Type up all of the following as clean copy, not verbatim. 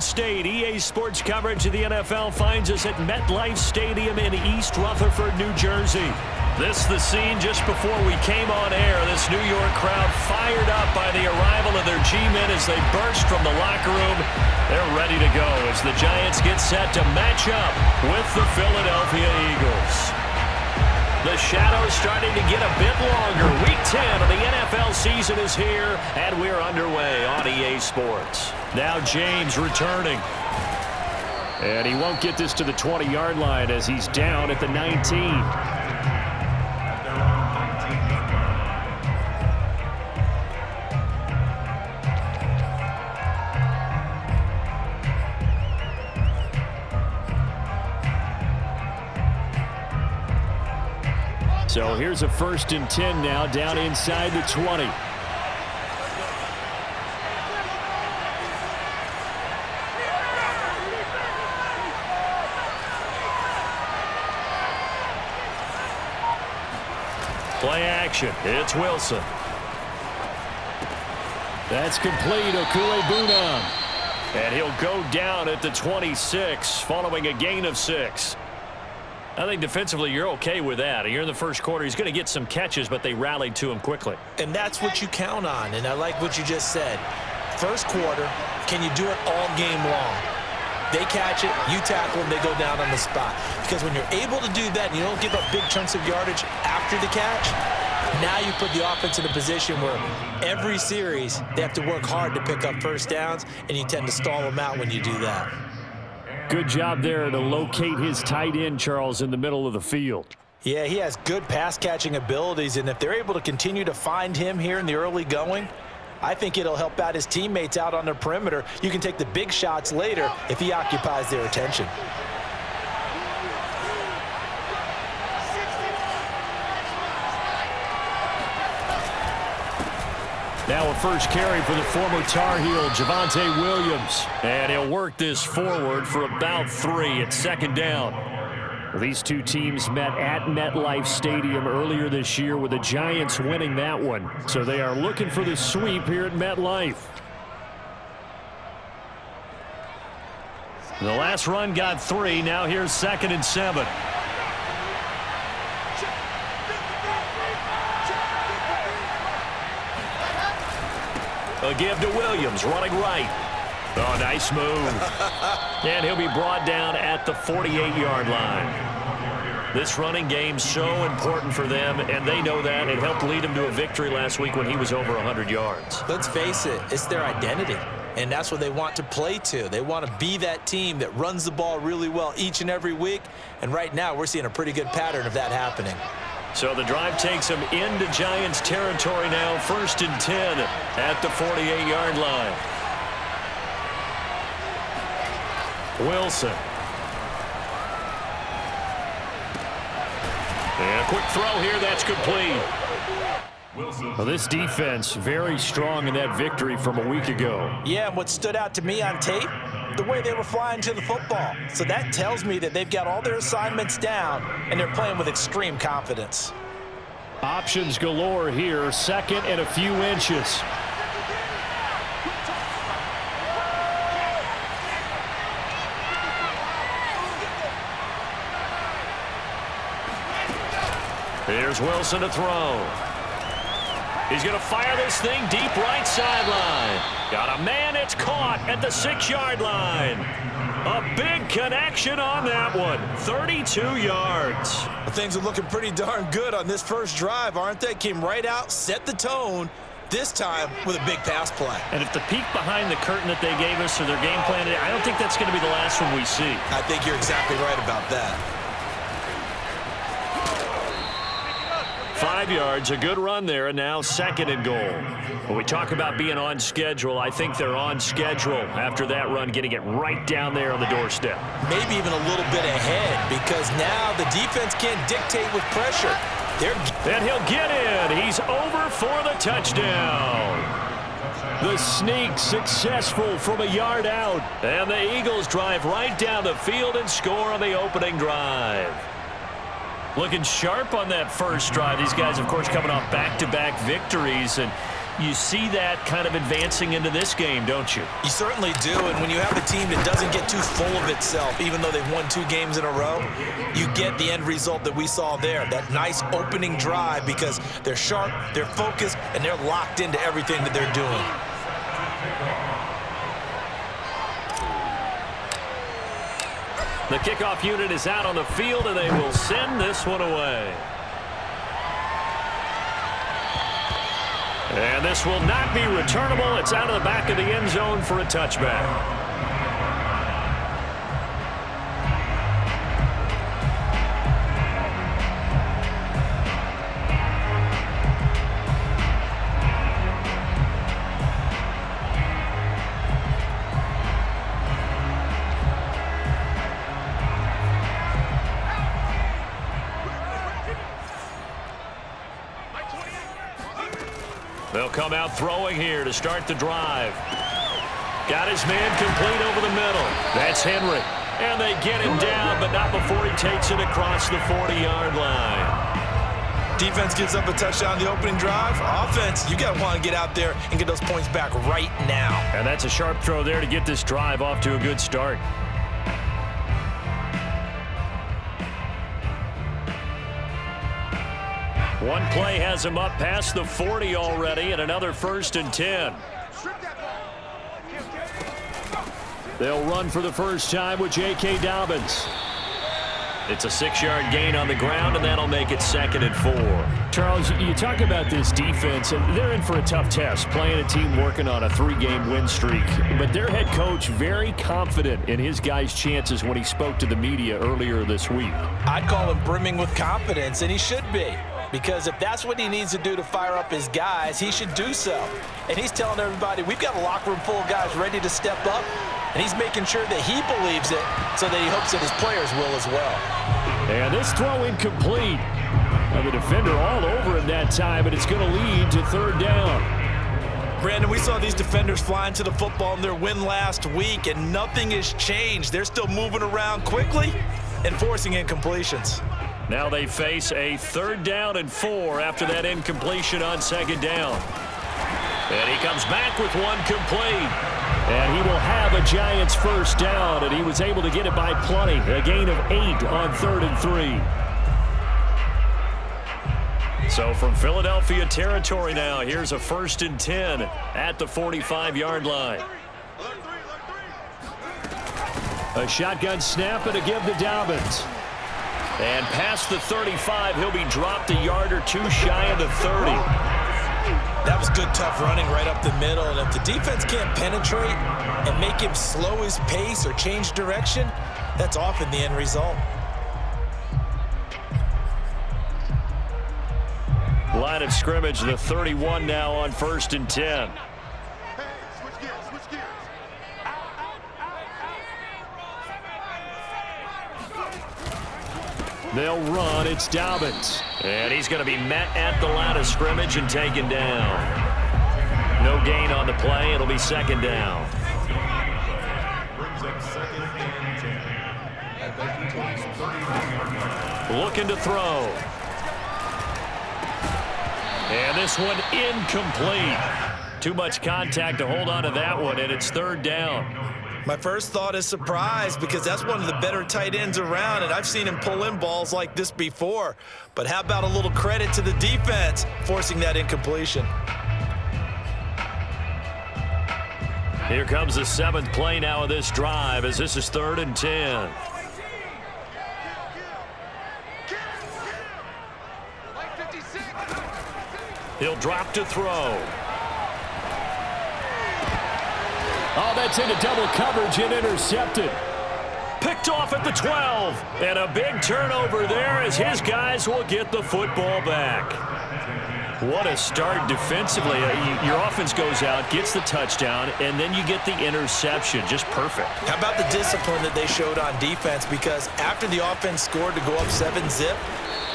State. EA Sports coverage of the NFL finds us at MetLife Stadium in East Rutherford, New Jersey. This the scene just before we came on air. This New York crowd fired up by the arrival of their G-men as they burst from the locker room. They're ready to go as the Giants get set to match up with the Philadelphia Eagles. The shadow's starting to get a bit longer. Week 10 of the NFL season is here, and we're underway on EA Sports. Now James returning. And he won't get this to the 20-yard line as he's down at the 19. So here's a 1st and 10 now, down inside the 20. Play action. It's Wilson. That's complete. Okwuegbunam. And he'll go down at the 26 following a gain of 6. I think defensively you're okay with that. You're in the first quarter. He's going to get some catches, but they rallied to him quickly. And that's what you count on, and I like what you just said. First quarter, can you do it all game long? They catch it, you tackle them, they go down on the spot. Because when you're able to do that and you don't give up big chunks of yardage after the catch, now you put the offense in a position where every series they have to work hard to pick up first downs, and you tend to stall them out when you do that. Good job there to locate his tight end, Charles, in the middle of the field. Yeah, he has good pass-catching abilities, and if they're able to continue to find him here in the early going, I think it'll help out his teammates out on the perimeter. You can take the big shots later if he occupies their attention. Now a first carry for the former Tar Heel, Javonte Williams. And he'll work this forward for about 3 at 2nd down. These two teams met at MetLife Stadium earlier this year with the Giants winning that one. So they are looking for the sweep here at MetLife. The last run got 3. Now here's 2nd and 7. A give to Williams, running right. Oh, nice move. And he'll be brought down at the 48-yard line. This running game's so important for them, and they know that. It helped lead them to a victory last week when he was over 100 yards. Let's face it, it's their identity, and that's what they want to play to. They want to be that team that runs the ball really well each and every week, and right now we're seeing a pretty good pattern of that happening. So the drive takes them into Giants territory now, 1st and 10 at the 48-yard line. Wilson. And a quick throw here, that's complete. Well, this defense very strong in that victory from a week ago. Yeah, and what stood out to me on tape, the way they were flying to the football. So that tells me that they've got all their assignments down, and they're playing with extreme confidence. Options galore here, 2nd and a few inches. Here's Wilson to throw. He's going to fire this thing deep right sideline. Got a man, it's caught at the 6-yard line. A big connection on that one. 32 yards. Things are looking pretty darn good on this first drive, aren't they? Came right out, set the tone, this time with a big pass play. And if the peek behind the curtain that they gave us or their game plan, I don't think that's going to be the last one we see. I think you're exactly right about that. 5 yards, a good run there, and now 2nd and goal. When we talk about being on schedule, I think they're on schedule after that run, getting it right down there on the doorstep. Maybe even a little bit ahead, because now the defense can't dictate with pressure. And he'll get in. He's over for the touchdown. The sneak successful from a yard out. And the Eagles drive right down the field and score on the opening drive. Looking sharp on that first drive. These guys, of course, coming off back-to-back victories. And you see that kind of advancing into this game, don't you? You certainly do, and when you have a team that doesn't get too full of itself, even though they've won 2 games in a row, you get the end result that we saw there, that nice opening drive, because they're sharp, they're focused, and they're locked into everything that they're doing. The kickoff unit is out on the field, and they will send this one away. And this will not be returnable. It's out of the back of the end zone for a touchback. They'll come out throwing here to start the drive. Got his man complete over the middle. That's Henry. And they get him down, but not before he takes it across the 40-yard line. Defense gives up a touchdown the opening drive. Offense, you got to want to get out there and get those points back right now. And that's a sharp throw there to get this drive off to a good start. One play has him up past the 40 already, and another 1st and 10. They'll run for the first time with J.K. Dobbins. It's a 6-yard gain on the ground, and that'll make it 2nd and 4. Charles, you talk about this defense, and they're in for a tough test, playing a team working on a 3-game win streak. But their head coach very confident in his guys' chances when he spoke to the media earlier this week. I'd call him brimming with confidence, and he should be. Because if that's what he needs to do to fire up his guys, he should do so. And he's telling everybody, we've got a locker room full of guys ready to step up, and he's making sure that he believes it so that he hopes that his players will as well. And this throw incomplete. Now the defender all over him that time, but it's going to lead to 3rd down. Brandon, we saw these defenders flying to the football in their win last week, and nothing has changed. They're still moving around quickly and forcing incompletions. Now they face a 3rd down and 4 after that incompletion on 2nd down. And he comes back with one complete. And he will have a Giants first down, and he was able to get it by plenty. A gain of 8 on 3rd and 3. So from Philadelphia territory now, here's a 1st and 10 at the 45-yard line. A shotgun snap and a give to Dobbins. And past the 35, he'll be dropped a yard or 2 shy of the 30. That was good, tough running right up the middle. And if the defense can't penetrate and make him slow his pace or change direction, that's often the end result. Line of scrimmage, the 31 now on 1st and 10. They'll run. It's Dobbins. And he's going to be met at the line of scrimmage and taken down. No gain on the play. It'll be 2nd down. Looking to throw. And this one incomplete. Too much contact to hold on to that one, and it's 3rd down. My first thought is surprise, because that's one of the better tight ends around, and I've seen him pull in balls like this before. But how about a little credit to the defense forcing that incompletion? Here comes the 7th play now of this drive, as this is 3rd and 10. He'll drop to throw. Oh, that's into double coverage and intercepted. Picked off at the 12. And a big turnover there as his guys will get the football back. What a start defensively. Your offense goes out, gets the touchdown, and then you get the interception. Just perfect. How about the discipline that they showed on defense? Because after the offense scored to go up 7-zip,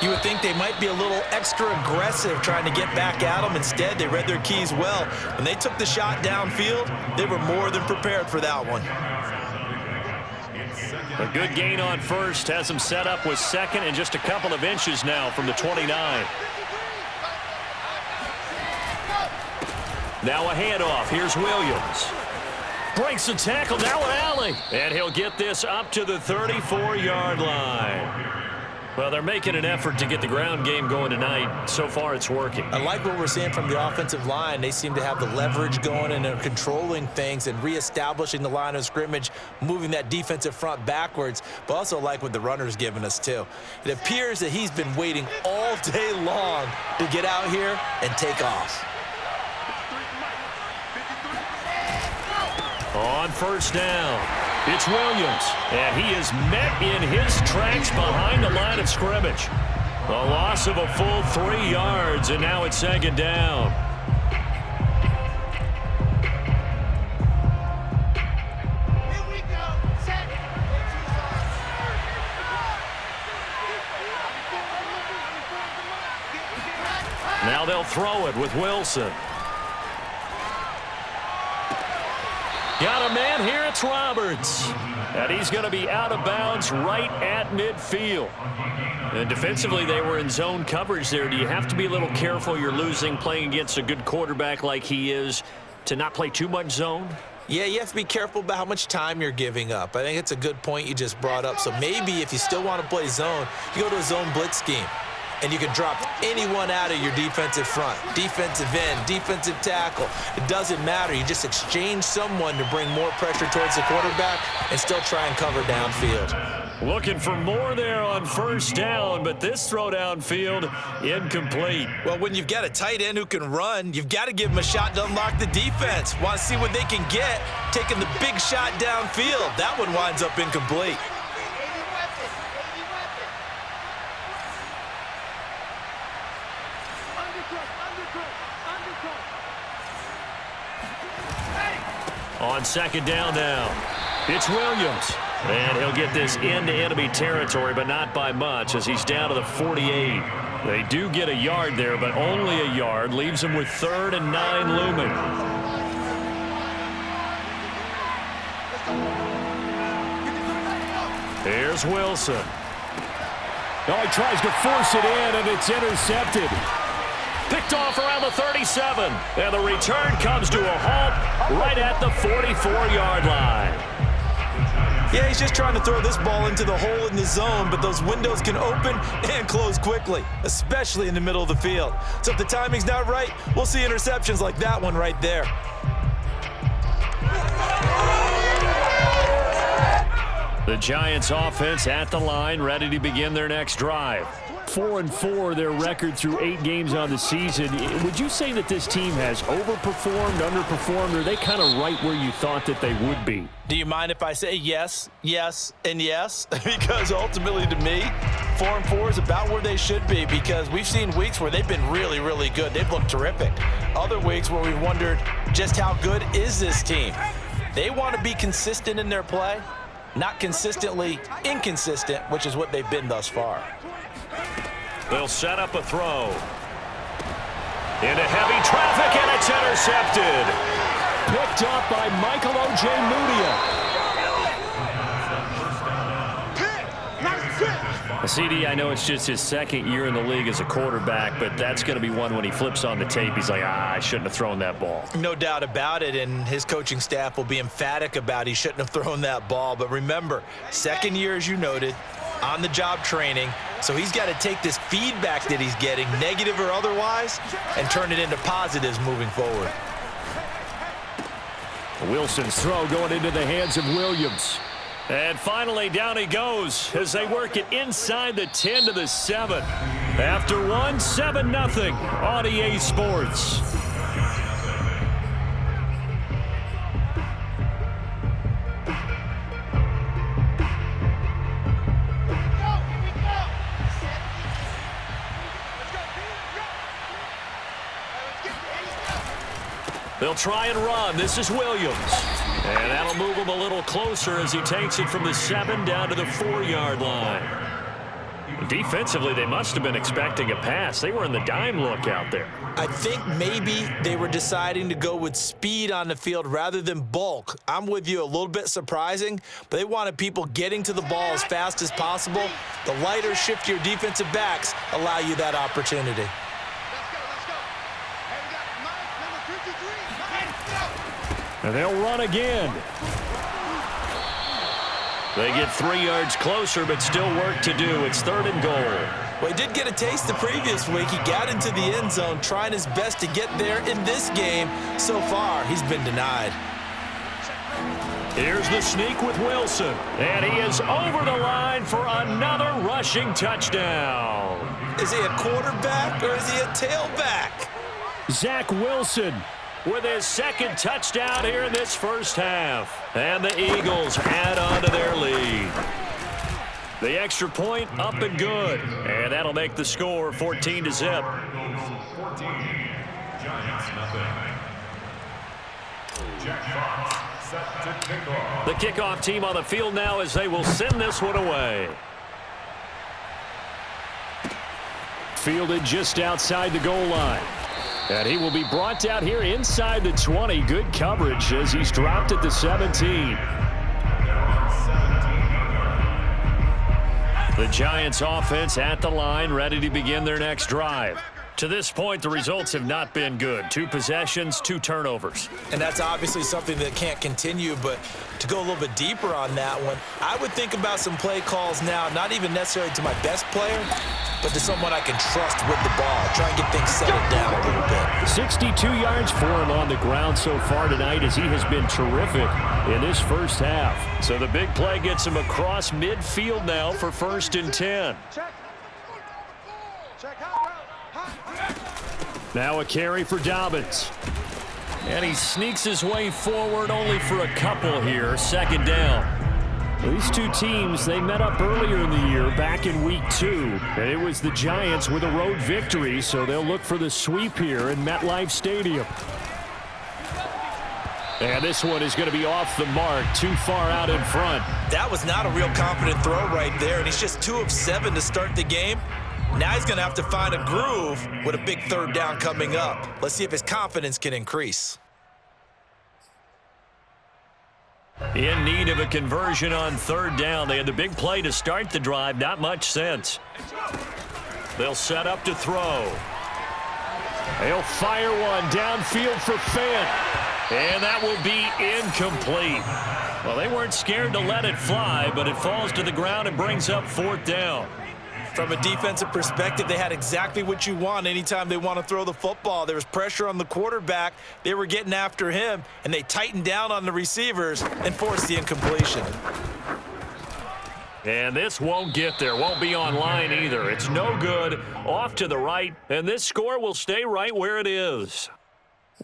you would think they might be a little extra aggressive trying to get back at them. Instead, they read their keys well. When they took the shot downfield, they were more than prepared for that one. A good gain on 1st has them set up with 2nd and just a couple of inches now from the 29. Now a handoff. Here's Williams. Breaks the tackle. Now an alley. And he'll get this up to the 34-yard line. Well, they're making an effort to get the ground game going tonight. So far, it's working. I like what we're seeing from the offensive line. They seem to have the leverage going, and they're controlling things and reestablishing the line of scrimmage, moving that defensive front backwards, but also like what the runner's giving us, too. It appears that he's been waiting all day long to get out here and take off. On first down, it's Williams, and he is met in his tracks behind the line of scrimmage. A loss of a full 3 yards, and now it's second down. Now they'll throw it with Wilson. Got a man here, it's Roberts. And he's going to be out of bounds right at midfield. And defensively, they were in zone coverage there. Do you have to be a little careful? You're losing playing against a good quarterback like he is to not play too much zone? Yeah, you have to be careful about how much time you're giving up. I think it's a good point you just brought up. So maybe if you still want to play zone, you go to a zone blitz scheme. And you can drop anyone out of your defensive front, defensive end, defensive tackle. It doesn't matter. You just exchange someone to bring more pressure towards the quarterback and still try and cover downfield. Looking for more there on first down, but this throw downfield incomplete. Well, when you've got a tight end who can run, you've got to give him a shot to unlock the defense. Want to see what they can get, taking the big shot downfield. That one winds up incomplete. On second down now, it's Williams. And he'll get this into enemy territory, but not by much as he's down to the 48. They do get a yard there, but only a yard. Leaves him with 3rd and 9 looming. Here's Wilson. Oh, he tries to force it in, and it's intercepted. Picked off around the 37. And the return comes to a halt right at the 44-yard line. Yeah, he's just trying to throw this ball into the hole in the zone, but those windows can open and close quickly, especially in the middle of the field. So if the timing's not right, we'll see interceptions like that one right there. The Giants offense at the line, ready to begin their next drive. 4-4, their record through 8 games on the season. Would you say that this team has overperformed, underperformed, or are they kind of right where you thought that they would be? Do you mind if I say yes, yes, and yes? Because ultimately to me, 4-4 is about where they should be, because we've seen weeks where they've been really, really good. They've looked terrific. Other weeks where we've wondered just how good is this team. They want to be consistent in their play, not consistently inconsistent, which is what they've been thus far. They'll set up a throw. Into heavy traffic, and it's intercepted. Picked up by Michael Ojemudia. CD, I know it's just his 2nd year in the league as a quarterback, but that's going to be one when he flips on the tape, he's like, I shouldn't have thrown that ball. No doubt about it, and his coaching staff will be emphatic about he shouldn't have thrown that ball. But remember, 2nd year, as you noted, on-the-job training, so he's got to take this feedback that he's getting, negative or otherwise, and turn it into positives moving forward. Wilson's throw going into the hands of Williams. And finally, down he goes as they work it inside the 10 to the 7. After 7-0 on EA Sports. They'll try and run. This is Williams. And that'll move him a little closer as he takes it from the 7 down to the 4-yard line. Defensively, they must have been expecting a pass. They were in the dime look out there. I think maybe they were deciding to go with speed on the field rather than bulk. I'm with you, a little bit surprising, but they wanted people getting to the ball as fast as possible. The lighter, shiftier defensive backs allow you that opportunity. And they'll run again. They get 3 yards closer, but still work to do. It's 3rd and goal. Well, he did get a taste the previous week. He got into the end zone, trying his best to get there in this game. So far, he's been denied. Here's the sneak with Wilson. And he is over the line for another rushing touchdown. Is he a quarterback or is he a tailback? Zach Wilson with his 2nd touchdown here in this first half. And the Eagles add on to their lead. The extra point up and good. And that'll make the score 14-0. The kickoff team on the field now as they will send this one away. Fielded just outside the goal line. And he will be brought down here inside the 20. Good coverage as he's dropped at the 17. The Giants offense at the line, ready to begin their next drive. To this point, the results have not been good. 2 possessions, 2 turnovers. And that's obviously something that can't continue, but to go a little bit deeper on that one, I would think about some play calls now, not even necessarily to my best player, but to someone I can trust with the ball. Try and get things settled down a little bit. 62 yards for him on the ground so far tonight as he has been terrific in this first half. So the big play gets him across midfield now for 1st and 10. Now a carry for Dobbins. And he sneaks his way forward only for a couple here. 2nd down. These 2 teams, they met up earlier in the year back in week 2. And it was the Giants with a road victory, so they'll look for the sweep here in MetLife Stadium. And this one is going to be off the mark, too far out in front. That was not a real confident throw right there, and he's just 2 of 7 to start the game. Now he's going to have to find a groove with a big 3rd down coming up. Let's see if his confidence can increase. In need of a conversion on 3rd down. They had the big play to start the drive. Not much sense. They'll set up to throw. They'll fire one downfield for Fant. And that will be incomplete. Well, they weren't scared to let it fly, but it falls to the ground and brings up 4th down. From a defensive perspective, they had exactly what you want anytime they want to throw the football. There was pressure on the quarterback. They were getting after him, and they tightened down on the receivers and forced the incompletion. And this won't get there. Won't be on line either. It's no good. Off to the right, and this score will stay right where it is.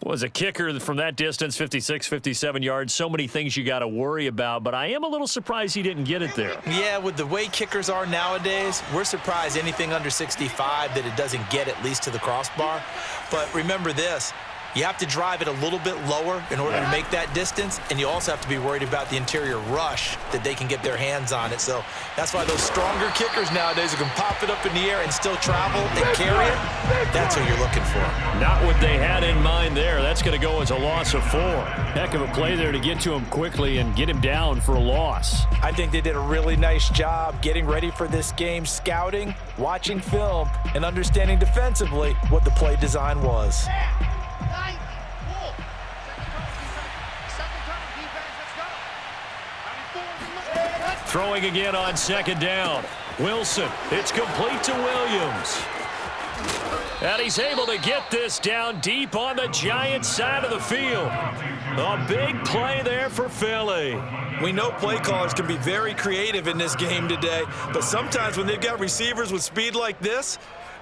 Was a kicker from that distance, 56, 57 yards. So many things you got to worry about, but I am a little surprised he didn't get it there. Yeah, with the way kickers are nowadays, we're surprised anything under 65 that it doesn't get at least to the crossbar. But remember this. You have to drive it a little bit lower in order to make that distance, and you also have to be worried about the interior rush that they can get their hands on it. So that's why those stronger kickers nowadays who can pop it up in the air and still travel and carry it, that's what you're looking for. Not what they had in mind there. That's going to go as a loss of 4. Heck of a play there to get to him quickly and get him down for a loss. I think they did a really nice job getting ready for this game, scouting, watching film, and understanding defensively what the play design was. Throwing again on 2nd down. Wilson, it's complete to Williams. And he's able to get this down deep on the Giants side of the field. A big play there for Philly. We know play callers can be very creative in this game today, but sometimes when they've got receivers with speed like this,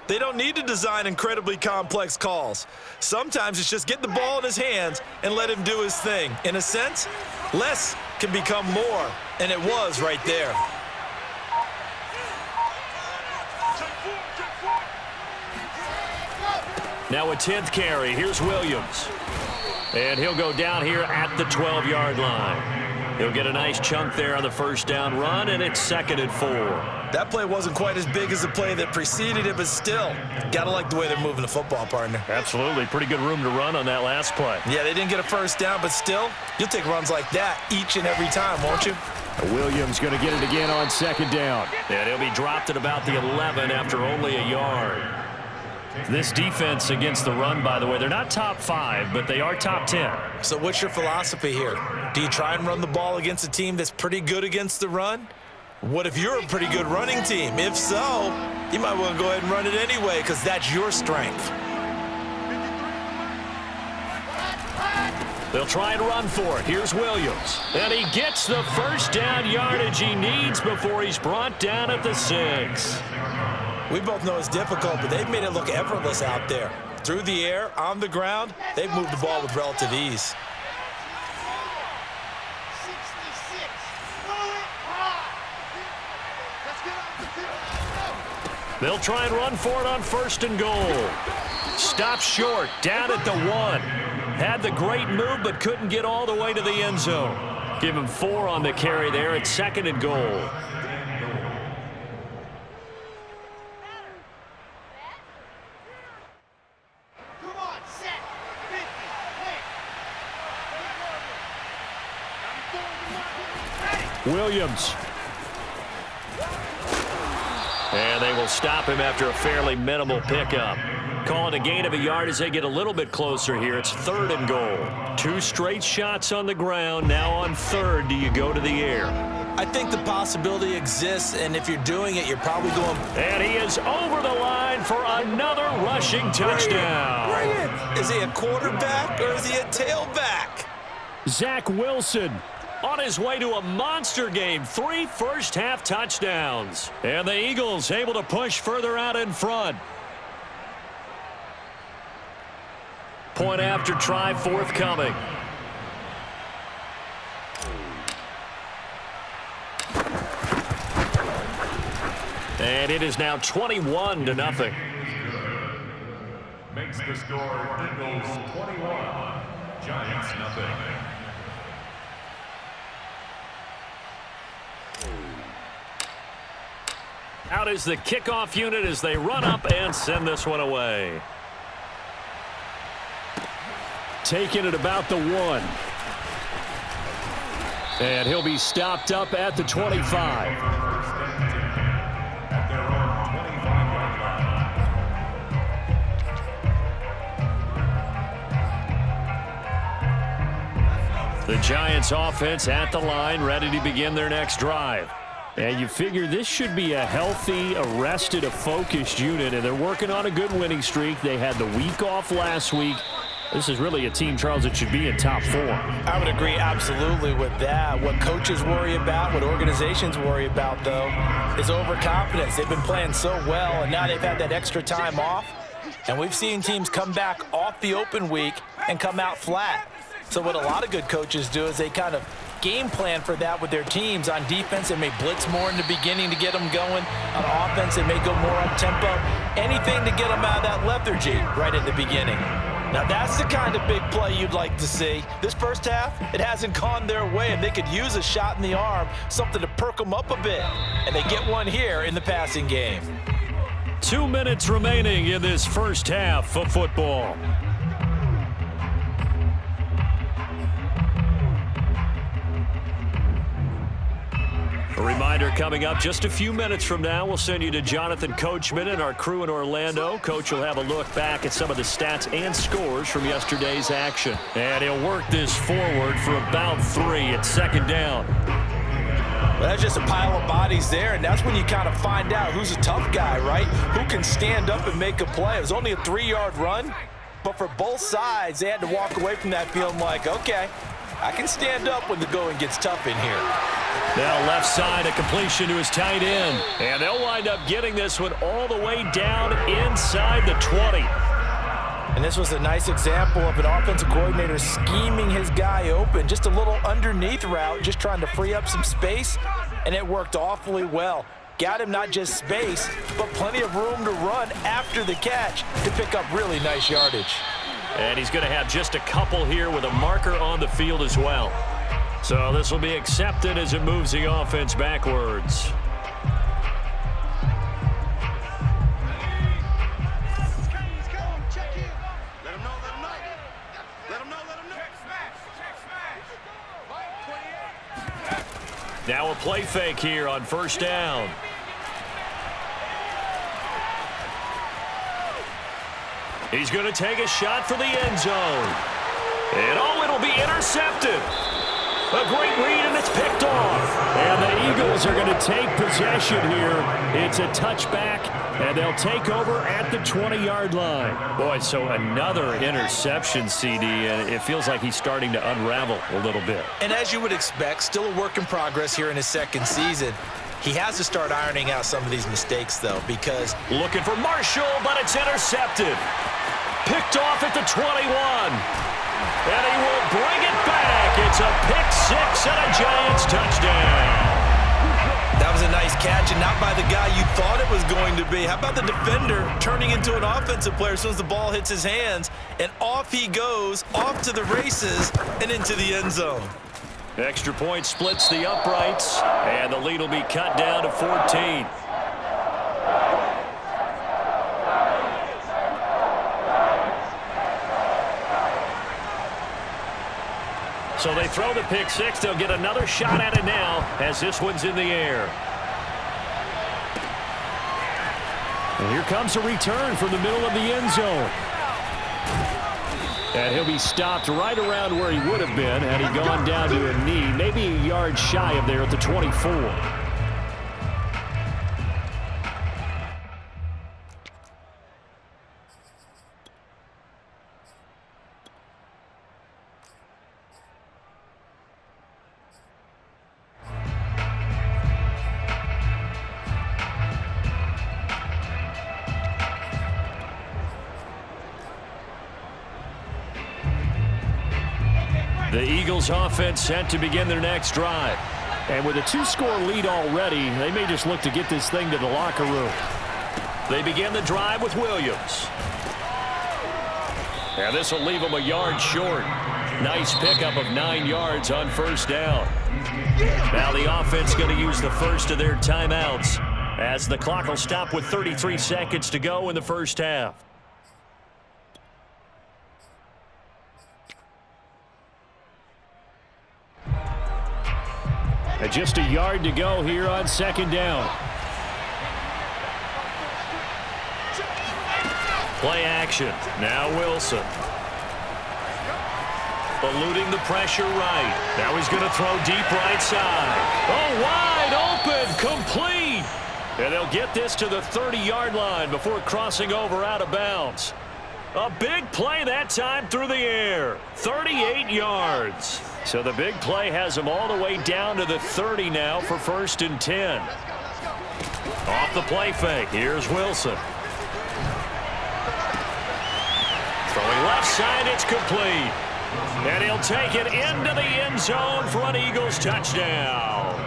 they don't need to design incredibly complex calls. Sometimes it's just get the ball in his hands and let him do his thing. In a sense, less can become more, and it was right there. Now a 10th carry. Here's Williams. And he'll go down here at the 12-yard line. He'll get a nice chunk there on the 1st down run, and it's 2nd and 4. That play wasn't quite as big as the play that preceded it, but still, got to like the way they're moving the football, partner. Absolutely. Pretty good room to run on that last play. Yeah, they didn't get a 1st down, but still, you'll take runs like that each and every time, won't you? Williams going to get it again on 2nd down. And he'll be dropped at about the 11 after only a yard. This defense against the run, by the way, they're not top 5, but they are top 10. So what's your philosophy here? Do you try and run the ball against a team that's pretty good against the run? What if you're a pretty good running team? If so, you might want to go ahead and run it anyway because that's your strength. They'll try and run for it. Here's Williams. And he gets the first down yardage he needs before he's brought down at the 6. We both know it's difficult, but they've made it look effortless out there. Through the air, on the ground, they've moved the ball with relative ease. They'll try and run for it on 1st and goal. Stop short, down at the 1. Had the great move, but couldn't get all the way to the end zone. Give him 4 on the carry there at 2nd and goal. Williams. And they will stop him after a fairly minimal pickup. Calling a gain of a yard as they get a little bit closer here. It's 3rd and goal. 2 straight shots on the ground. Now on 3rd, do you go to the air? I think the possibility exists, and if you're doing it, you're probably going... And he is over the line for another rushing touchdown. Bring it. Is he a quarterback or is he a tailback? Zach Wilson on his way to a monster game. 3 first-half touchdowns. And the Eagles able to push further out in front. Point after try forthcoming. And it is now 21-0. Makes the score Eagles 21, Giants nothing. Out is the kickoff unit as they run up and send this one away. Taking it about the 1. And he'll be stopped up at the 25. The Giants offense at the line, ready to begin their next drive. And you figure this should be a healthy, arrested, a focused unit, and they're working on a good winning streak. They had the week off last week. This is really a team, Charles, that should be in top 4. I would agree absolutely with that. What coaches worry about, what organizations worry about, though, is overconfidence. They've been playing so well, and now they've had that extra time off. And we've seen teams come back off the open week and come out flat. So what a lot of good coaches do is they kind of game plan for that with their teams. On defense, they may blitz more in the beginning to get them going. On offense, they may go more up-tempo. Anything to get them out of that lethargy right at the beginning. Now, that's the kind of big play you'd like to see. This first half, it hasn't gone their way, and they could use a shot in the arm, something to perk them up a bit. And they get one here in the passing game. 2 minutes remaining in this first half of football. A reminder coming up just a few minutes from now, we'll send you to Jonathan Coachman and our crew in Orlando. Coach will have a look back at some of the stats and scores from yesterday's action. And he'll work this forward for about 3 at 2nd down. Well, that's just a pile of bodies there, and that's when you kind of find out who's a tough guy, right? Who can stand up and make a play. It was only a 3-yard run, but for both sides, they had to walk away from that feeling like, okay, I can stand up when the going gets tough in here. Now left side, a completion to his tight end. And they'll wind up getting this one all the way down inside the 20. And this was a nice example of an offensive coordinator scheming his guy open. Just a little underneath route, just trying to free up some space, and it worked awfully well. Got him not just space, but plenty of room to run after the catch to pick up really nice yardage. And he's going to have just a couple here with a marker on the field as well. So this will be accepted as it moves the offense backwards. Now a play fake here on 1st down. He's going to take a shot for the end zone. And it'll be intercepted. A great read, and it's picked off. And the Eagles are going to take possession here. It's a touchback, and they'll take over at the 20-yard line. Boy, so another interception, CD, and it feels like he's starting to unravel a little bit. And as you would expect, still a work in progress here in his second season. He has to start ironing out some of these mistakes, though, because... Looking for Marshall, but it's intercepted. Picked off at the 21. And he will bring it back. It's a pick six and a Giants touchdown. That was a nice catch, and not by the guy you thought it was going to be. How about the defender turning into an offensive player as soon as the ball hits his hands, and off he goes, off to the races, and into the end zone. Extra point splits the uprights, and the lead will be cut down to 14. So they throw the pick six. They'll get another shot at it now as this one's in the air. And here comes a return from the middle of the end zone. And he'll be stopped right around where he would have been had he gone down to a knee, maybe a yard shy of there at the 24. The Eagles offense set to begin their next drive. And with a two-score lead already, they may just look to get this thing to the locker room. They begin the drive with Williams. And this will leave them a yard short. Nice pickup of 9 yards on first down. Now the offense going to use the first of their timeouts as the clock will stop with 33 seconds to go in the first half. And just a yard to go here on second down. Play action. Now Wilson. Eluding the pressure right. Now he's going to throw deep right side. Oh, wide open. Complete. And they'll get this to the 30-yard line before crossing over out of bounds. A big play that time through the air. 38 yards. So the big play has them all the way down to the 30 now for 1st and 10. Off the play fake. Here's Wilson. Throwing left side, it's complete. And he'll take it into the end zone for an Eagles touchdown.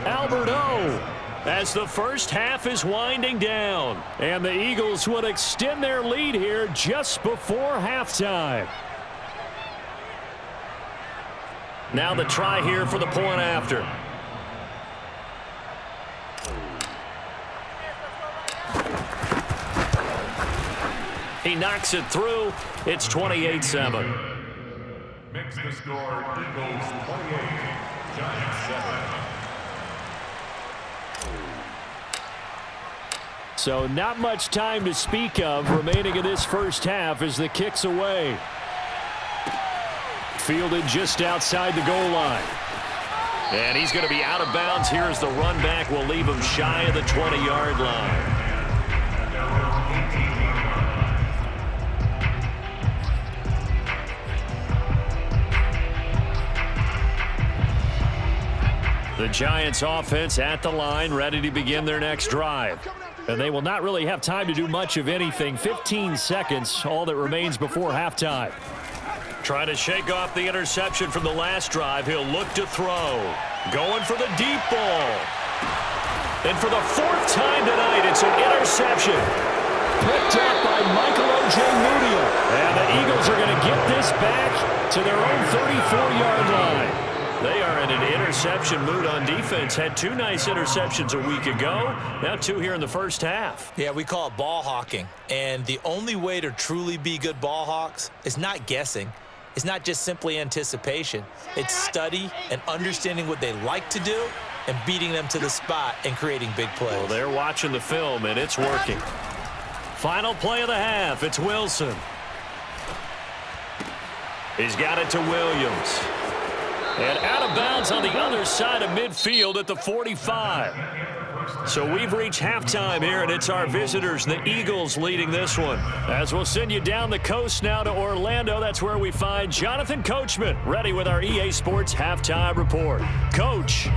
Albert O, as the first half is winding down. And the Eagles would extend their lead here just before halftime. Now the try here for the point after. He knocks it through. It's 28-7. Makes the score Eagles 28, Giants 7. So not much time to speak of remaining in this first half as the kick's away. Fielded just outside the goal line. And he's going to be out of bounds here as the run back will leave him shy of the 20-yard line. The Giants offense at the line, ready to begin their next drive. And they will not really have time to do much of anything. 15 seconds, all that remains before halftime. Trying to shake off the interception from the last drive. He'll look to throw. Going for the deep ball. And for the 4th time tonight, it's an interception. Picked up by Michael O.J. Mudia. And the Eagles are going to get this back to their own 34-yard line. They are in an interception mood on defense. Had 2 nice interceptions a week ago. Now 2 here in the first half. Yeah, we call it ball hawking. And the only way to truly be good ball hawks is not guessing. It's not just simply anticipation. It's study and understanding what they like to do and beating them to the spot and creating big plays. Well, they're watching the film, and it's working. Final play of the half. It's Wilson. He's got it to Williams. And out of bounds on the other side of midfield at the 45. So we've reached halftime here, and it's our visitors, the Eagles, leading this one. As we'll send you down the coast now to Orlando, that's where we find Jonathan Coachman, ready with our EA Sports Halftime Report. Coach.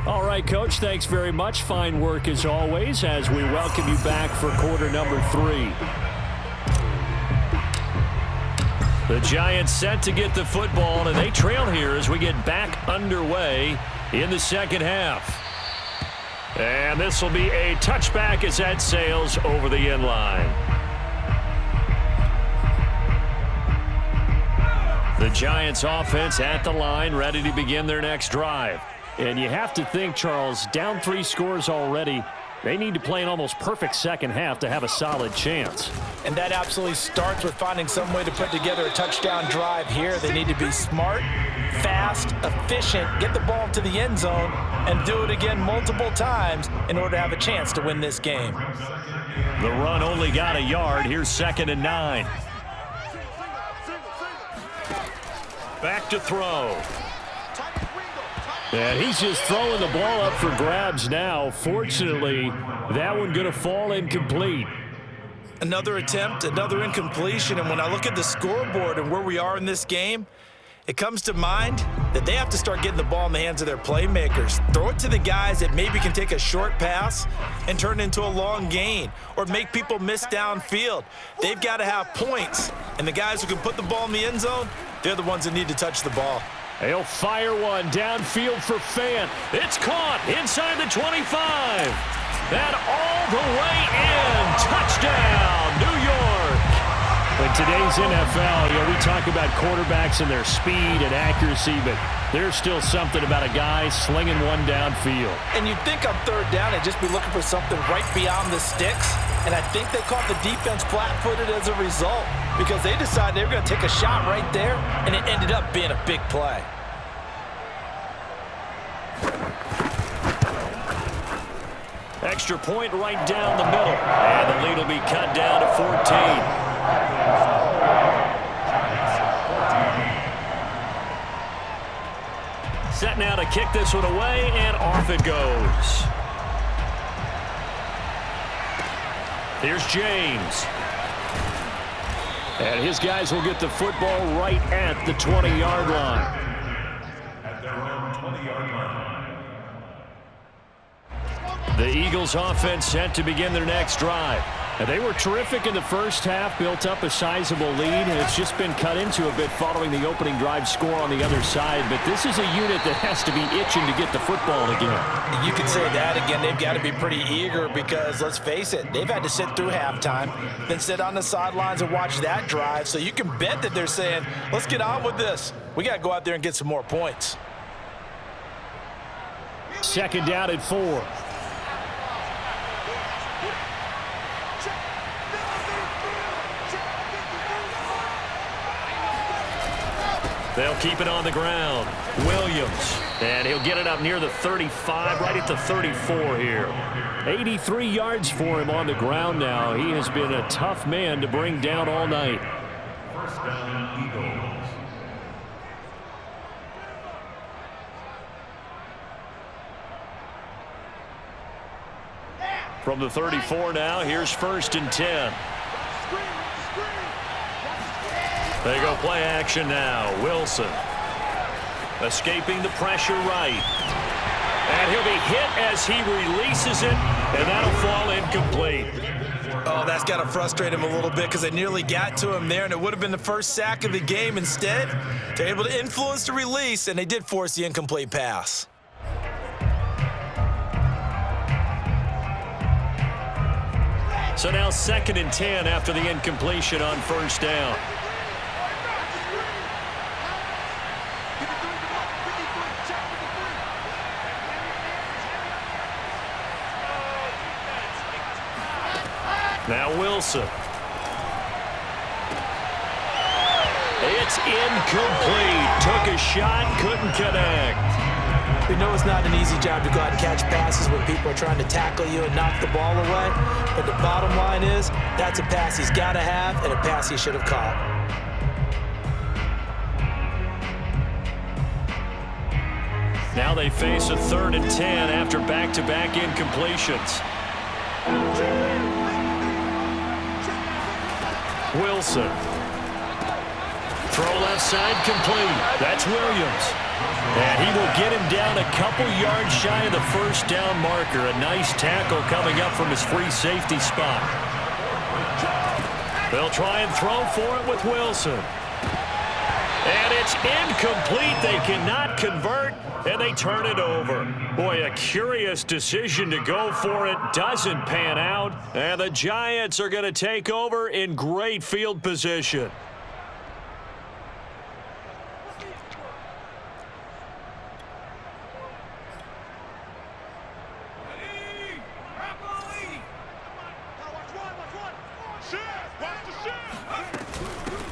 All right, Coach, thanks very much. Fine work as always as we welcome you back for quarter number 3. The Giants set to get the football, and they trail here as we get back underway in the second half. And this will be a touchback as that sails over the end line. The Giants offense at the line, ready to begin their next drive. And you have to think, Charles, down 3 scores already. They need to play an almost perfect second half to have a solid chance. And that absolutely starts with finding some way to put together a touchdown drive here. They need to be smart, fast, efficient, get the ball to the end zone, and do it again multiple times in order to have a chance to win this game. The run only got a yard. Here's 2nd and 9. Back to throw. And he's just throwing the ball up for grabs now. Fortunately, that one going to fall incomplete. Another attempt, another incompletion, and when I look at the scoreboard and where we are in this game, it comes to mind that they have to start getting the ball in the hands of their playmakers. Throw it to the guys that maybe can take a short pass and turn it into a long gain or make people miss downfield. They've got to have points, and the guys who can put the ball in the end zone, they're the ones that need to touch the ball. He'll fire one downfield for Fant. It's caught inside the 25. That all the way in. Touchdown, New York. In today's NFL, we talk about quarterbacks and their speed and accuracy, but there's still something about a guy slinging one downfield. And you'd think on 3rd down, they'd just be looking for something right beyond the sticks. And I think they caught the defense flat-footed as a result because they decided they were going to take a shot right there, and it ended up being a big play. Extra point right down the middle. And the lead will be cut down to 14. Set now to kick this one away, and off it goes. Here's James. And his guys will get the football right at the 20-yard line. At their own 20-yard line. The Eagles offense set to begin their next drive. And they were terrific in the first half, built up a sizable lead, and it's just been cut into a bit following the opening drive score on the other side. But this is a unit that has to be itching to get the football again. You could say that again. They've got to be pretty eager because, let's face it, they've had to sit through halftime, then sit on the sidelines and watch that drive. So you can bet that they're saying, let's get on with this. We got to go out there and get some more points. 2nd down and 4. They'll keep it on the ground. Williams. And he'll get it up near the 35, right at the 34 here. 83 yards for him on the ground now. He has been a tough man to bring down all night. 1st down, Eagles. From the 34 now, here's 1st and 10. They go play action now. Wilson escaping the pressure right. And he'll be hit as he releases it, and that'll fall incomplete. Oh, that's got to frustrate him a little bit because they nearly got to him there, and it would have been the first sack of the game. Instead, they're able to influence the release, and they did force the incomplete pass. So now 2nd and 10 after the incompletion on 1st down. Now Wilson. It's incomplete. Took a shot, couldn't connect. We know it's not an easy job to go out and catch passes when people are trying to tackle you and knock the ball away. But the bottom line is, that's a pass he's got to have and a pass he should have caught. Now they face a 3rd and 10 after back-to-back incompletions. Wilson. Throw left side complete. That's Williams. And he will get him down a couple yards shy of the first down marker. A nice tackle coming up from his free safety spot. They'll try and throw for it with Wilson. And it's incomplete. They cannot convert, and they turn it over. Boy, a curious decision to go for it. Doesn't pan out, and the Giants are going to take over in great field position.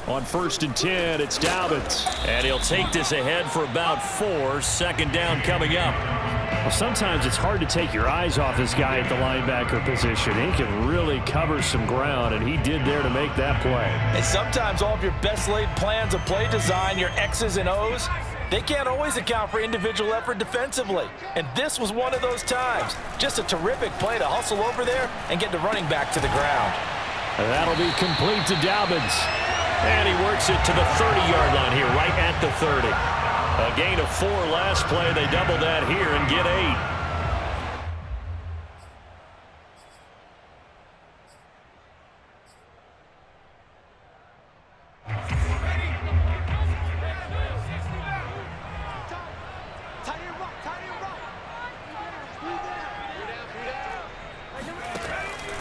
On 1st and 10, it's Dobbins. And he'll take this ahead for about 4. 2nd down coming up. Well, sometimes it's hard to take your eyes off this guy at the linebacker position. He can really cover some ground, and he did there to make that play. And sometimes all of your best laid plans of play design, your X's and O's, they can't always account for individual effort defensively. And this was one of those times. Just a terrific play to hustle over there and get the running back to the ground. And that'll be complete to Dobbins. And he works it to the 30-yard line here, right at the 30. A gain of 4 last play. They double that here and get 8.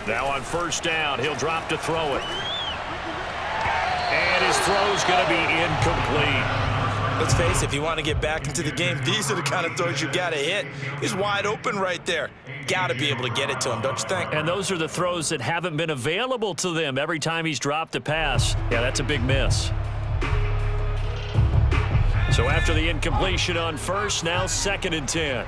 Now on 1st down, he'll drop to throw it. And his throw's going to be incomplete. Let's face it, if you want to get back into the game, these are the kind of throws you got to hit. He's wide open right there. Got to be able to get it to him, don't you think? And those are the throws that haven't been available to them every time he's dropped a pass. Yeah, that's a big miss. So after the incompletion on 1st, now 2nd and 10.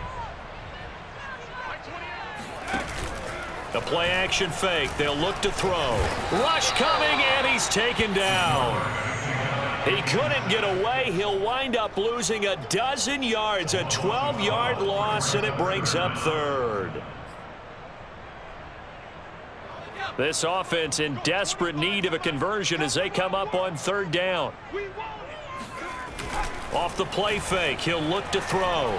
The play action fake. They'll look to throw. Rush coming, and he's taken down. He couldn't get away. He'll wind up losing a dozen yards, a 12-yard loss, and it brings up 3rd. This offense in desperate need of a conversion as they come up on 3rd down. Off the play fake, he'll look to throw.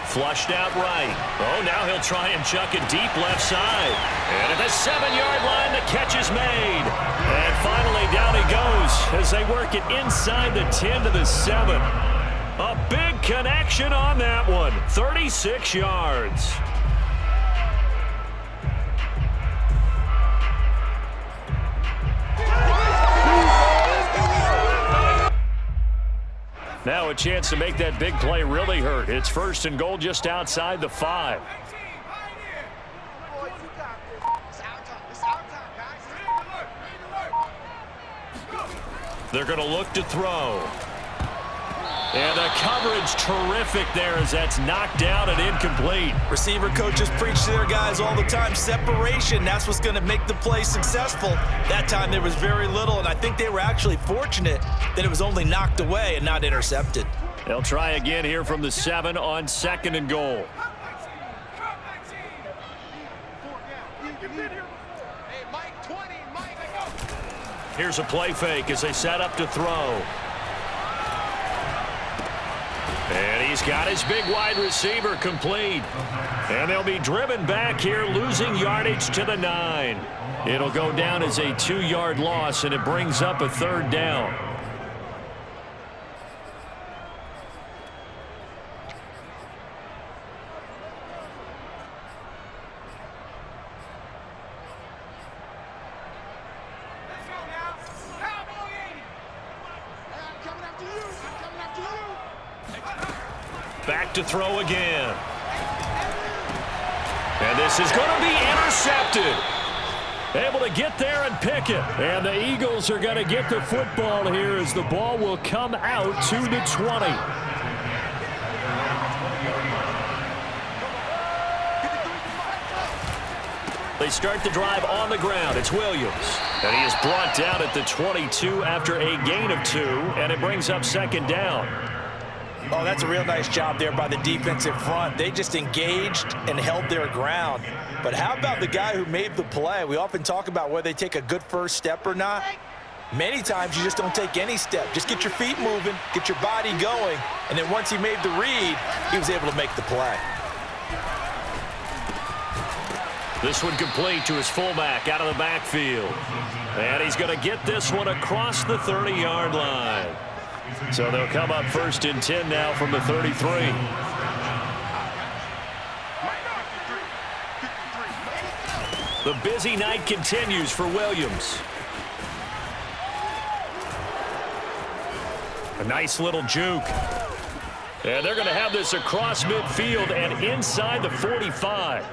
Flushed out right. Oh, now he'll try and chuck it deep left side. And at the 7-yard line, the catch is made. And finally, down he goes as they work it inside the 10 to the 7. A big connection on that one. 36 yards. Now a chance to make that big play really hurt. It's 1st and goal just outside the 5. They're going to look to throw. And the coverage terrific there as that's knocked down and incomplete. Receiver coaches preach to their guys all the time. Separation, that's what's going to make the play successful. That time there was very little, and I think they were actually fortunate that it was only knocked away and not intercepted. They'll try again here from the 7 on 2nd and goal. Here's a play fake as they set up to throw. And he's got his big wide receiver complete. And they'll be driven back here, losing yardage to the 9. It'll go down as a 2-yard loss, and it brings up a 3rd down. Back to throw again. And this is going to be intercepted. Able to get there and pick it. And the Eagles are going to get the football here as the ball will come out to the 20. They start the drive on the ground. It's Williams. And he is brought down at the 22 after a gain of 2, and it brings up second down. Oh, that's a real nice job there by the defensive front. They just engaged and held their ground. But how about the guy who made the play? We often talk about whether they take a good first step or not. Many times you just don't take any step. Just get your feet moving, get your body going, and then once he made the read, he was able to make the play. This one complete to his fullback out of the backfield. And he's going to get this one across the 30-yard line. So they'll come up 1st and 10 now from the 33. The busy night continues for Williams. A nice little juke. And they're going to have this across midfield and inside the 45.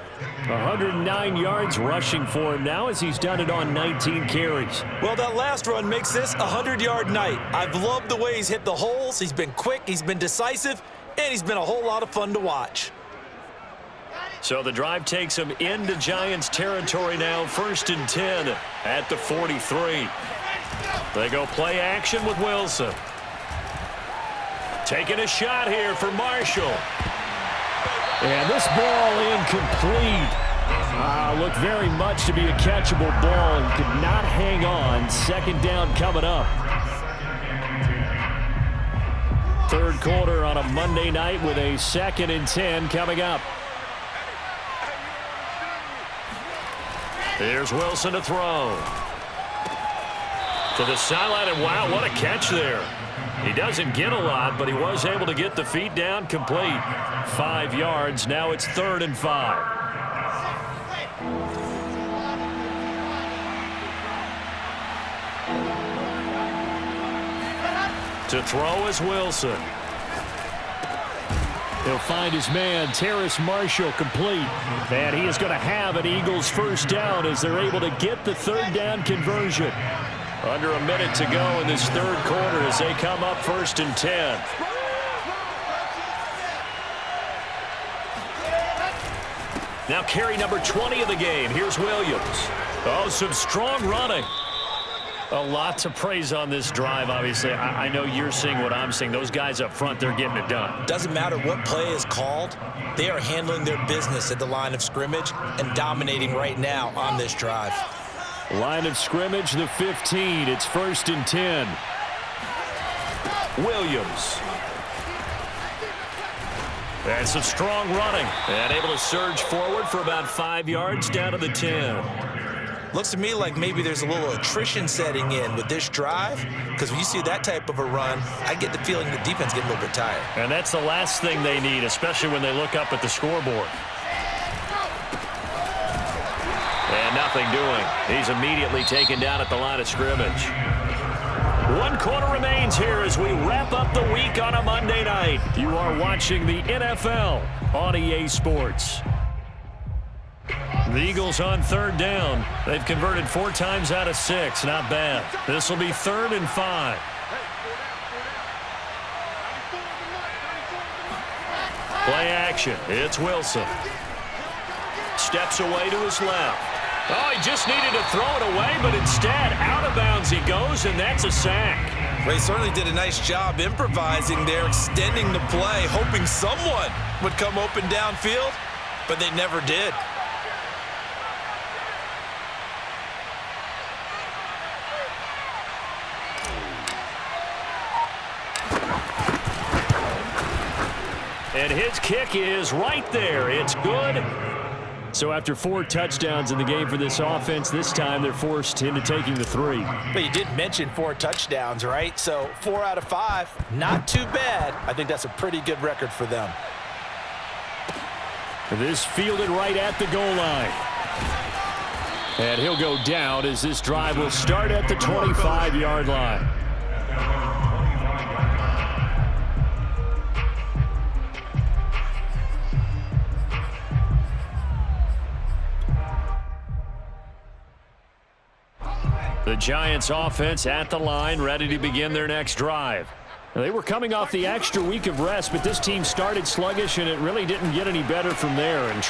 109 yards rushing for him now as he's done it on 19 carries. Well, that last run makes this a 100-yard night. I've loved the way he's hit the holes. He's been quick, he's been decisive, and he's been a whole lot of fun to watch. So the drive takes him into Giants territory now, 1st and 10 at the 43. They go play action with Wilson. Taking a shot here for Marshall. And this ball incomplete. Looked very much to be a catchable ball and could not hang on. Second down coming up. Third quarter on a Monday night with a 2nd and 10 coming up. Here's Wilson to throw. To the sideline, and wow, what a catch there. He doesn't get a lot, but he was able to get the feet down complete. 5 yards. Now it's 3rd and 5. To throw is Wilson. He'll find his man, Terrace Marshall, complete. And he is going to have an Eagles first down as they're able to get the 3rd down conversion. Under a minute to go in this 3rd quarter as they come up 1st and 10. Now carry number 20 of the game. Here's Williams. Oh, some strong running. A lot to praise on this drive, obviously. I know you're seeing what I'm seeing. Those guys up front, they're getting it done. Doesn't matter what play is called. They are handling their business at the line of scrimmage and dominating right now on this drive. Line of scrimmage, the 15. It's 1st and 10. Williams. And some strong running. And able to surge forward for about 5 yards down to the 10. Looks to me like maybe there's a little attrition setting in with this drive, because when you see that type of a run, I get the feeling the defense getting a little bit tired. And that's the last thing they need, especially when they look up at the scoreboard. And nothing doing. He's immediately taken down at the line of scrimmage. 1 quarter remains here as we wrap up the week on a Monday night. You are watching the NFL on EA Sports. The Eagles on 3rd down. They've converted 4 times out of 6. Not bad. This will be 3rd and 5. Play action. It's Wilson. Steps away to his left. Oh, he just needed to throw it away, but instead, out of bounds he goes, and that's a sack. Well, he certainly did a nice job improvising there, extending the play, hoping someone would come open downfield, but they never did. And his kick is right there. It's good. So after 4 touchdowns in the game for this offense, this time they're forced into taking the 3. But you did mention 4 touchdowns, right? So 4 out of 5, not too bad. I think that's a pretty good record for them. This fielded right at the goal line. And he'll go down as this drive will start at the 25-yard line. The Giants offense at the line, ready to begin their next drive. They were coming off the extra week of rest, but this team started sluggish, and it really didn't get any better from there. And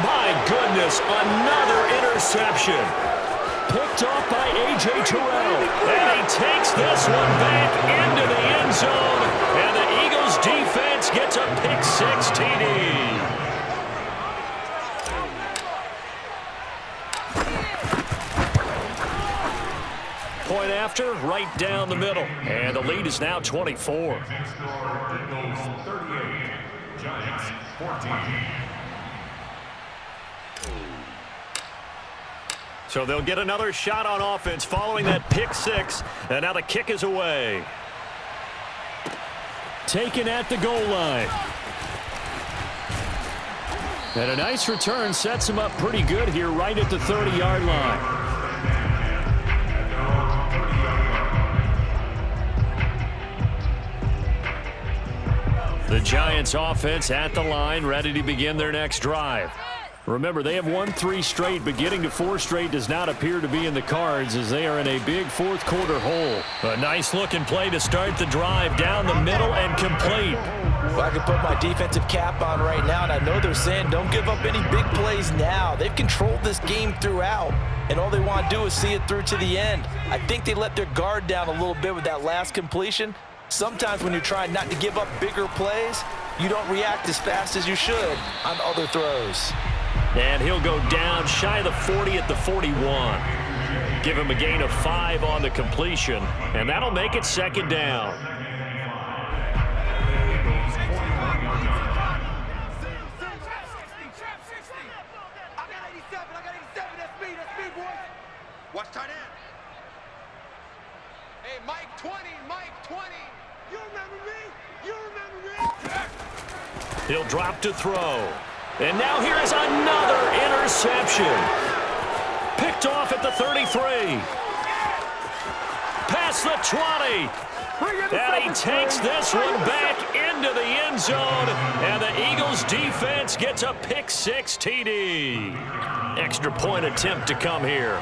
my goodness, another interception. Picked off by A.J. Terrell. And he takes this one back into the end zone. And the Eagles defense gets a pick-6 TD. Point after, right down the middle. And the lead is now 24. Eagles 38, Giants 14. So they'll get another shot on offense following that pick-6. And now the kick is away. Taken at the goal line. And a nice return sets him up pretty good here right at the 30-yard line. The Giants offense at the line, ready to begin their next drive. Remember, they have won 3 straight, but getting to 4 straight does not appear to be in the cards as they are in a big fourth quarter hole. A nice looking play to start the drive down the middle and complete. Well, I can put my defensive cap on right now, and I know they're saying don't give up any big plays now. They've controlled this game throughout, and all they want to do is see it through to the end. I think they let their guard down a little bit with that last completion. Sometimes when you're trying not to give up bigger plays, you don't react as fast as you should on other throws. And he'll go down shy of the 40 at the 41. Give him a gain of 5 on the completion, and that'll make it second down. Watch tight end. Hey, Mike 20, Mike 20. You remember me? You remember me? He'll drop to throw. And now here is another interception. Picked off at the 33. Past the 20. And he takes this one back into the end zone. And the Eagles defense gets a pick-6 TD. Extra point attempt to come here.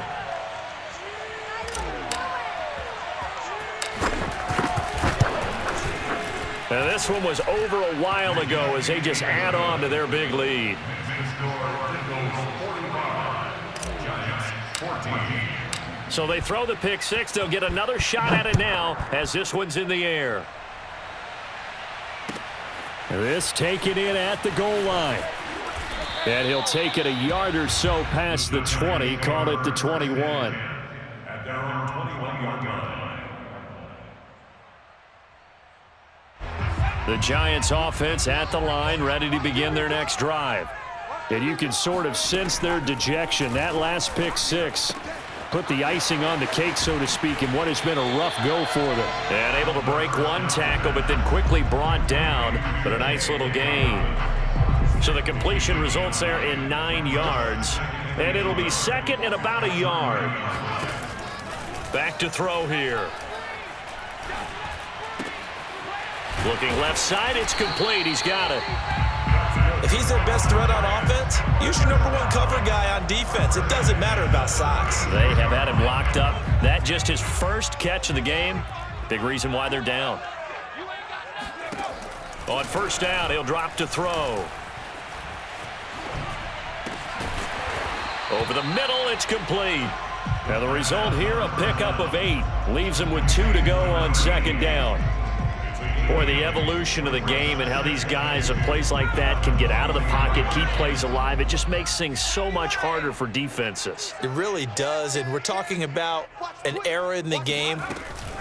And this one was over a while ago as they just add on to their big lead. So they throw the pick-6. They'll get another shot at it now as this one's in the air. This taken in at the goal line. And he'll take it a yard or so past the 20, call it the 21. At their own 21-yard line. The Giants offense at the line, ready to begin their next drive. And you can sort of sense their dejection. That last pick-6 put the icing on the cake, so to speak, in what has been a rough go for them. And able to break one tackle, but then quickly brought down, but a nice little gain. So the completion results there in 9 yards, and it'll be second and about a yard. Back to throw here. Looking left side, it's complete. He's got it. If he's their best threat on offense, use your #1 cover guy on defense. It doesn't matter about size. They have had him locked up. That just his first catch of the game. Big reason why they're down. On first down, he'll drop to throw. Over the middle, it's complete. Now the result here, a pickup of 8. Leaves him with 2 to go on second down. Boy, the evolution of the game and how these guys at plays like that can get out of the pocket, keep plays alive, it just makes things so much harder for defenses. It really does, and we're talking about an era in the game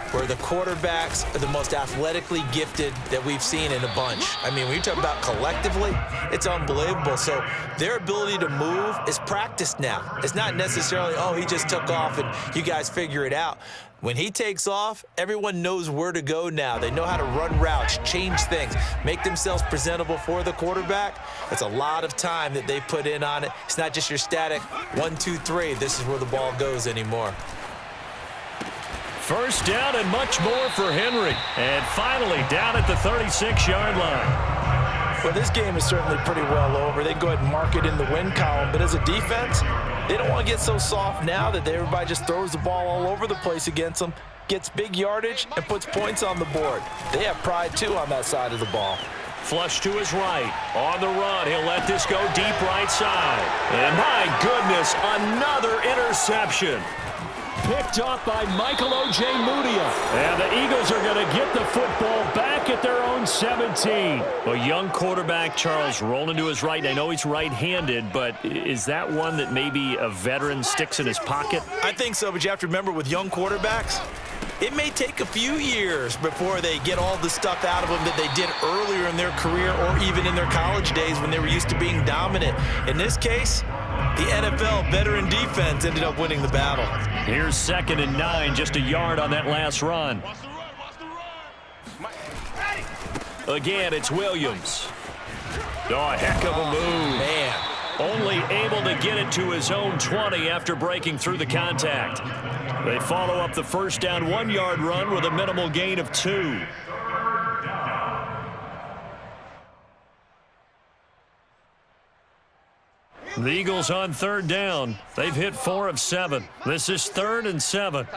where the quarterbacks are the most athletically gifted that we've seen in a bunch. I mean, when you talk about collectively, it's unbelievable. So their ability to move is practiced now. It's not necessarily, oh, he just took off and you guys figure it out. When he takes off, everyone knows where to go now. They know how to run routes, change things, make themselves presentable for the quarterback. It's a lot of time that they put in on it. It's not just your static 1, 2, 3. This is where the ball goes anymore. First down and much more for Henry. And finally down at the 36-yard line. Well, this game is certainly pretty well over. They go ahead and mark it in the win column. But as a defense, they don't want to get so soft now that everybody just throws the ball all over the place against them. gets big yardage, and puts points on the board. They have pride, too, on that side of the ball. Flush to his right. On the run, he'll let this go deep right side. And my goodness, another interception. Picked off by Michael O.J. Mudia. And the Eagles are going to get the football back at their own 17. A young quarterback, Charles, rolling to his right. And I know he's right-handed, but is that one that maybe a veteran sticks in his pocket? I think so, but you have to remember with young quarterbacks, it may take a few years before they get all the stuff out of them that they did earlier in their career or even in their college days when they were used to being dominant. In this case, the NFL veteran defense ended up winning the battle. Here's 2nd and 9, just a yard on that last run. Again, it's Williams. Oh, a heck of a move. Man. Only able to get it to his own 20 after breaking through the contact. They follow up the first down 1-yard run with a minimal gain of 2. The Eagles on 3rd down. They've hit 4 of 7. This is 3rd and 7.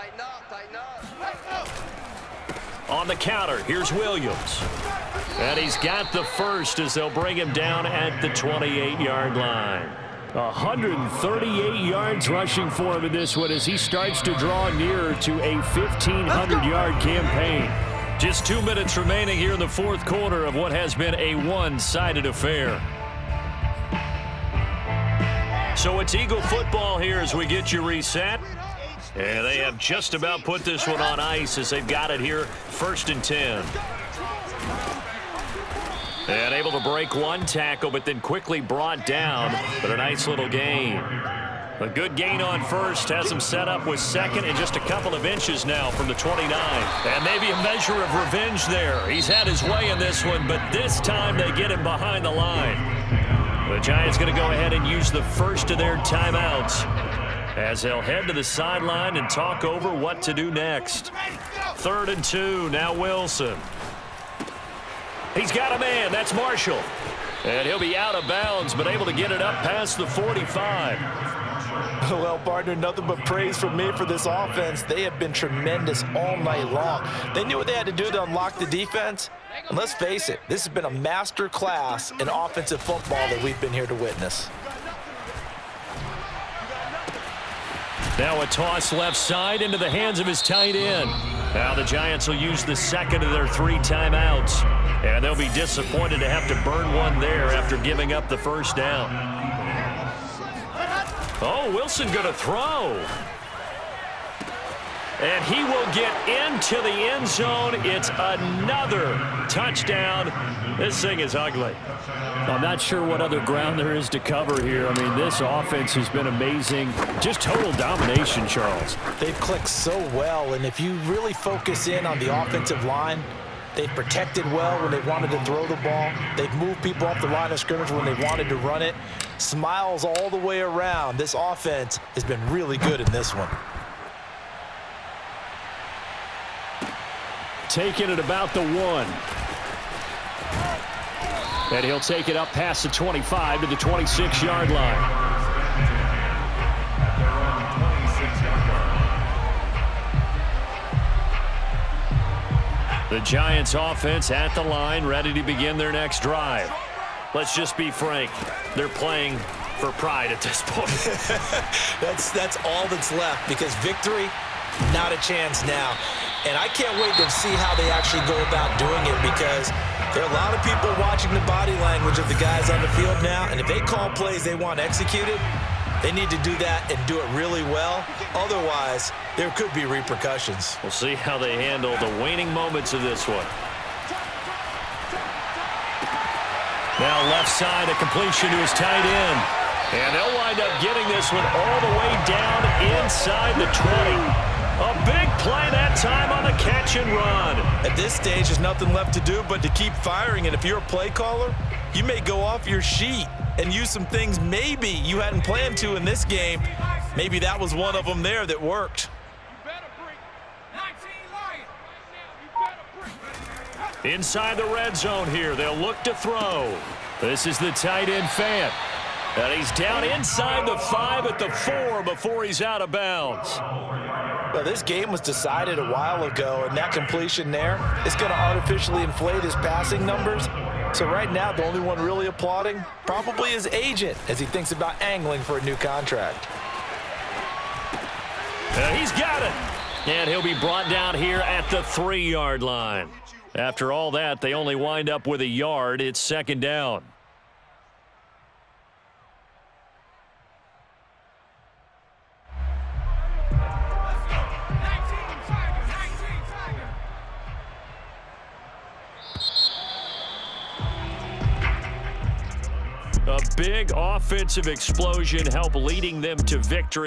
On the counter, here's Williams. And he's got the first as they'll bring him down at the 28-yard line. 138 yards rushing for him in this one as he starts to draw nearer to a 1,500-yard campaign. Just 2 minutes remaining here in the 4th quarter of what has been a one-sided affair. So it's Eagle football here as we get you reset. And they have just about put this one on ice as they've got it here, 1st and 10. And able to break one tackle, but then quickly brought down. But a nice little gain. A good gain on first. Has him set up with 2nd and just a couple of inches now from the 29. And maybe a measure of revenge there. He's had his way in this one, but this time they get him behind the line. The Giants going to go ahead and use the first of their timeouts as they'll head to the sideline and talk over what to do next. 3rd and 2. Now Wilson. He's got a man. That's Marshall. And he'll be out of bounds, but able to get it up past the 45. Well, partner, nothing but praise from me for this offense. They have been tremendous all night long. They knew what they had to do to unlock the defense. And let's face it, this has been a master class in offensive football that we've been here to witness. Now a toss left side into the hands of his tight end. Now the Giants will use the 2nd of their 3 timeouts. And they'll be disappointed to have to burn one there after giving up the first down. Oh, Wilson going to throw. And he will get into the end zone. It's another touchdown. This thing is ugly. I'm not sure what other ground there is to cover here. I mean, this offense has been amazing. Just total domination, Charles. They've clicked so well, and if you really focus in on the offensive line, they've protected well when they wanted to throw the ball. They've moved people off the line of scrimmage when they wanted to run it. Smiles all the way around. This offense has been really good in this one. Taking it about the 1. And he'll take it up past the 25 to the 26-yard line. The Giants offense at the line, ready to begin their next drive. Let's just be frank. They're playing for pride at this point. That's all that's left, because victory, not a chance now. And I can't wait to see how they actually go about doing it, because there are a lot of people watching the body language of the guys on the field now, and if they call plays they want executed, they need to do that and do it really well. Otherwise, there could be repercussions. We'll see how they handle the waning moments of this one. Now left side, a completion to his tight end. And they'll wind up getting this one all the way down inside the 20. A big play that time on the catch and run. At this stage, there's nothing left to do but to keep firing. And if you're a play caller, you may go off your sheet and use some things maybe you hadn't planned to in this game. Maybe that was one of them there that worked. Inside the red zone here, they'll look to throw. This is the tight end Fant. And he's down inside the 5 at the 4 before he's out of bounds. Well, this game was decided a while ago, and that completion there is going to artificially inflate his passing numbers. So right now, the only one really applauding probably his agent as he thinks about angling for a new contract. He's got it. And he'll be brought down here at the 3-yard line. After all that, they only wind up with a yard. It's second down. A big offensive explosion helped leading them to victory.